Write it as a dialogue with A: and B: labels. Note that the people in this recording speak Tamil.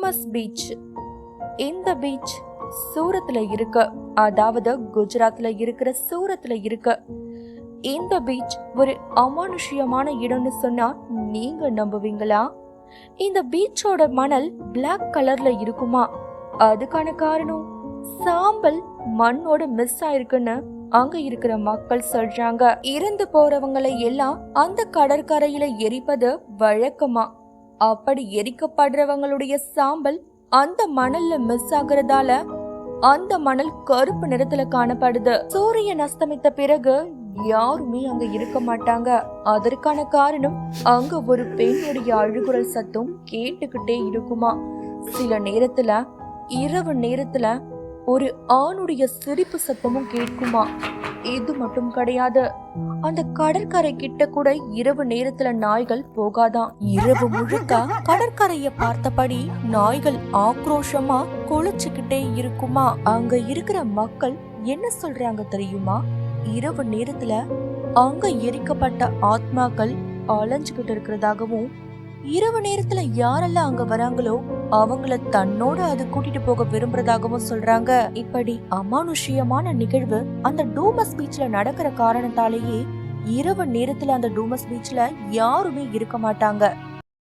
A: டூமஸ் பீச். இந்த பீச் சூரத்ல இருக்கு, அதாவது குஜராத்ல இருக்கிற சூரத்ல இருக்கு. இந்த பீச் ஒரு அமானுஷ்யமான இடம்னு சொன்னா நீங்க நம்புவீங்களா? இந்த பீச்சோட மணல் பிளாக் கலர்ல இருக்குமா? அதுக்கான காரணம் சாம்பல் மண்ணோட மிஸ் ஆயிருக்குன்னு அங்க இருக்கிற மக்கள் சொல்றாங்க. இறந்து போறவங்களை எல்லாம் அந்த கடற்கரையில எரிப்பது வழக்கமா. அப்படி எரிக்கப்படுறவங்களுடைய சாம்பல் அந்த மணல்ல மிஸ் ஆகுறதால அந்த மணல் கருப்பு நிறத்துல காணப்படுது. சூரியன் அஸ்தமித்த பிறகு யாருமே அங்க இருக்க மாட்டாங்க. அதற்கான காரணம் அங்க ஒரு பெண்ணுடைய அழுகுரல் சத்தம் கேட்டுக்கிட்டே இருக்குமா. சில நேரத்துல இரவு நேரத்துல ஒரு ஆணுடைய சிரிப்பு சத்தமும் கேட்குமா. இது மட்டும் கிடையாது, அந்த கடற்கரை கிட்ட கூட இரவு நேரத்துல நாய்கள் போகாதான். இரவு முழுக்க கடற்கரைய பார்த்தபடி நாய்கள் ஆக்ரோஷமா குளிச்சுக்கிட்டே இருக்குமா. அங்க இருக்கிற மக்கள் என்ன சொல்றாங்க தெரியுமா? இரவு நேரத்துல அங்க எரிக்கப்பட்ட ஆத்மாக்கள் அலைஞ்சுகிட்டு இருக்கிறதாகவும், இரவு நேரத்துல யாரெல்லாம் அங்க வராங்களோ அவங்கள தன்னோட அது கூட்டிட்டு போக விரும்புறதாகவும் சொல்றாங்க. இப்படி அமானுஷ்யமான நிகழ்வு அந்த டூமஸ் பீச்ல நடக்கிற காரணத்தாலேயே இரவு நேரத்துல அந்த டூமஸ் பீச்ல யாருமே இருக்க மாட்டாங்க.